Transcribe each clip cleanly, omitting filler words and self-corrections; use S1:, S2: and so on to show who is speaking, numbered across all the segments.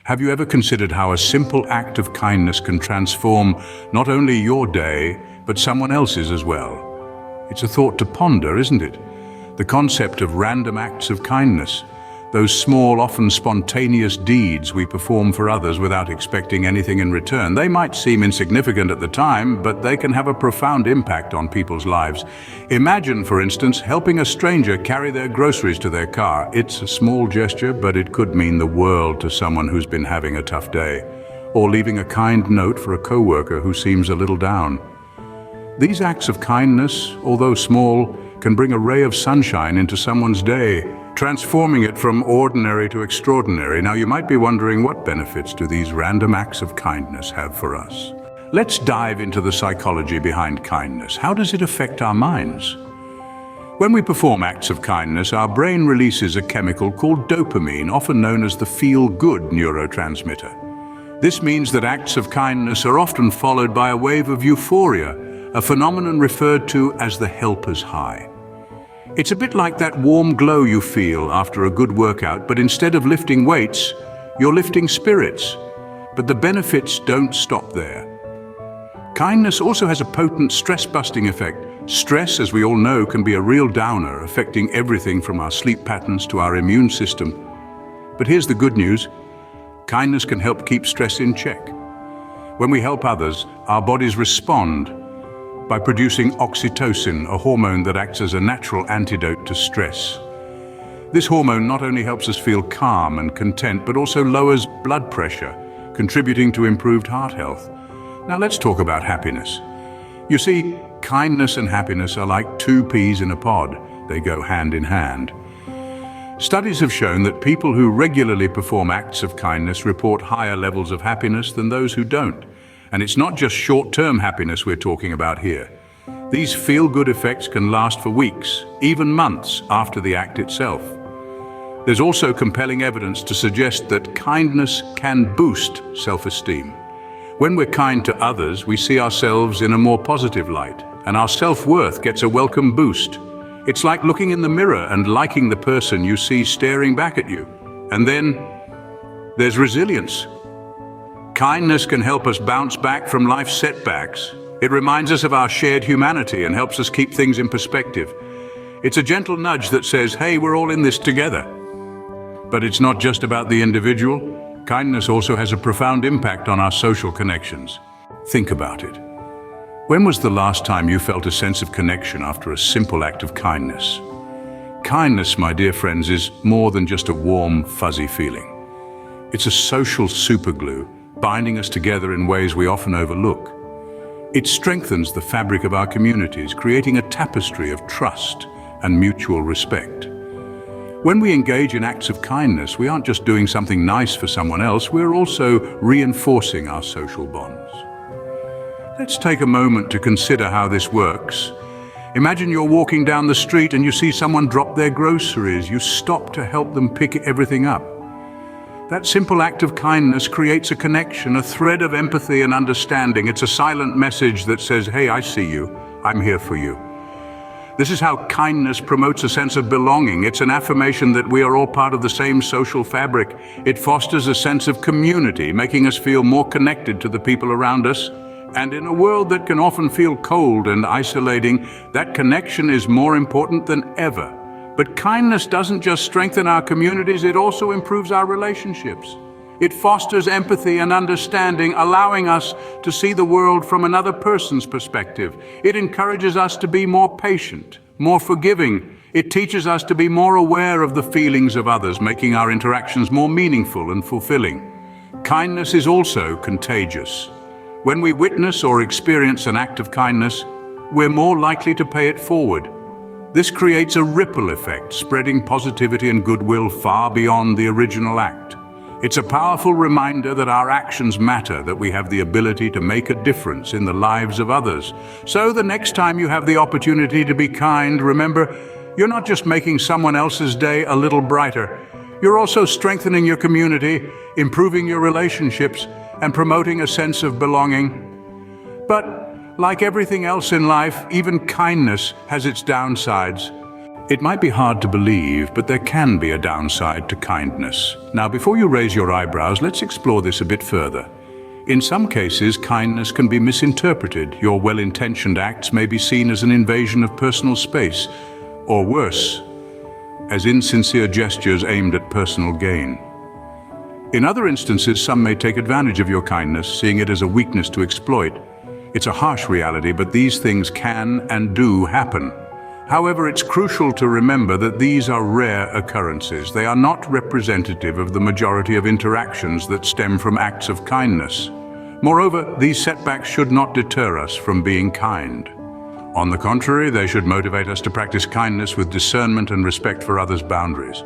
S1: Have you ever considered how a simple act of kindness can transform not only your day, but someone else's as well? It's a thought to ponder, isn't it? The concept of random acts of kindness, those small, often spontaneous deeds we perform for others without expecting anything in return. They might seem insignificant at the time, but they can have a profound impact on people's lives. Imagine, for instance, helping a stranger carry their groceries to their car. It's a small gesture, but it could mean the world to someone who's been having a tough day. Or leaving a kind note for a coworker who seems a little down. These acts of kindness, although small, can bring a ray of sunshine into someone's day, transforming it from ordinary to extraordinary. Now, you might be wondering, what benefits do these random acts of kindness have for us? Let's dive into the psychology behind kindness. How does it affect our minds? When we perform acts of kindness, our brain releases a chemical called dopamine, often known as the feel-good neurotransmitter. This means that acts of kindness are often followed by a wave of euphoria, a phenomenon referred to as the helper's high. It's a bit like that warm glow you feel after a good workout, but instead of lifting weights, you're lifting spirits. But the benefits don't stop there. Kindness also has a potent stress-busting effect. Stress, as we all know, can be a real downer, affecting everything from our sleep patterns to our immune system. But here's the good news. Kindness can help keep stress in check. When we help others, our bodies respond by producing oxytocin, a hormone that acts as a natural antidote to stress. This hormone not only helps us feel calm and content, but also lowers blood pressure, contributing to improved heart health. Now let's talk about happiness. You see, kindness and happiness are like two peas in a pod. They go hand in hand. Studies have shown that people who regularly perform acts of kindness report higher levels of happiness than those who don't. And it's not just short-term happiness we're talking about here. These feel-good effects can last for weeks, even months after the act itself. There's also compelling evidence to suggest that kindness can boost self-esteem. When we're kind to others, we see ourselves in a more positive light, and our self-worth gets a welcome boost. It's like looking in the mirror and liking the person you see staring back at you. And then there's resilience. Kindness can help us bounce back from life's setbacks. It reminds us of our shared humanity and helps us keep things in perspective. It's a gentle nudge that says, hey, we're all in this together. But it's not just about the individual. Kindness also has a profound impact on our social connections. Think about it. When was the last time you felt a sense of connection after a simple act of kindness? Kindness, my dear friends, is more than just a warm, fuzzy feeling. It's a social superglue, binding us together in ways we often overlook. It strengthens the fabric of our communities, creating a tapestry of trust and mutual respect. When we engage in acts of kindness, we aren't just doing something nice for someone else, we're also reinforcing our social bonds. Let's take a moment to consider how this works. Imagine you're walking down the street and you see someone drop their groceries. You stop to help them pick everything up. That simple act of kindness creates a connection, a thread of empathy and understanding. It's a silent message that says, hey, I see you. I'm here for you. This is how kindness promotes a sense of belonging. It's an affirmation that we are all part of the same social fabric. It fosters a sense of community, making us feel more connected to the people around us. And in a world that can often feel cold and isolating, that connection is more important than ever. But kindness doesn't just strengthen our communities, it also improves our relationships. It fosters empathy and understanding, allowing us to see the world from another person's perspective. It encourages us to be more patient, more forgiving. It teaches us to be more aware of the feelings of others, making our interactions more meaningful and fulfilling. Kindness is also contagious. When we witness or experience an act of kindness, we're more likely to pay it forward. This creates a ripple effect, spreading positivity and goodwill far beyond the original act. It's a powerful reminder that our actions matter, that we have the ability to make a difference in the lives of others. So the next time you have the opportunity to be kind, remember, you're not just making someone else's day a little brighter. You're also strengthening your community, improving your relationships, and promoting a sense of belonging. But like everything else in life, even kindness has its downsides. It might be hard to believe, but there can be a downside to kindness. Now, before you raise your eyebrows, let's explore this a bit further. In some cases, kindness can be misinterpreted. Your well-intentioned acts may be seen as an invasion of personal space, or worse, as insincere gestures aimed at personal gain. In other instances, some may take advantage of your kindness, seeing it as a weakness to exploit. It's a harsh reality, but these things can and do happen. However, it's crucial to remember that these are rare occurrences. They are not representative of the majority of interactions that stem from acts of kindness. Moreover, these setbacks should not deter us from being kind. On the contrary, they should motivate us to practice kindness with discernment and respect for others' boundaries.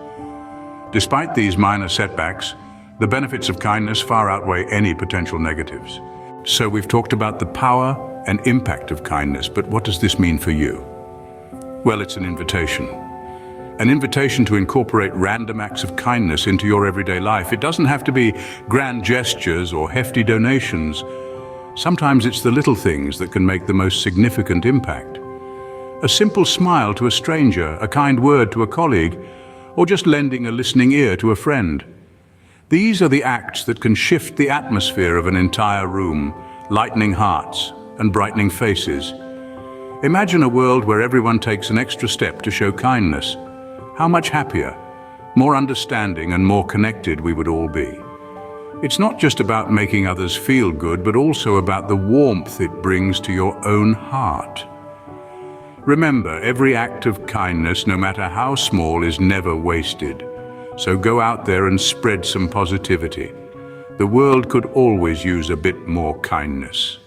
S1: Despite these minor setbacks, the benefits of kindness far outweigh any potential negatives. So we've talked about the power and impact of kindness, but what does this mean for you? Well, it's an invitation. An invitation to incorporate random acts of kindness into your everyday life. It doesn't have to be grand gestures or hefty donations. Sometimes it's the little things that can make the most significant impact. A simple smile to a stranger, a kind word to a colleague, or just lending a listening ear to a friend. These are the acts that can shift the atmosphere of an entire room, lightening hearts and brightening faces. Imagine a world where everyone takes an extra step to show kindness. How much happier, more understanding, and more connected we would all be. It's not just about making others feel good, but also about the warmth it brings to your own heart. Remember, every act of kindness, no matter how small, is never wasted. So go out there and spread some positivity. The world could always use a bit more kindness.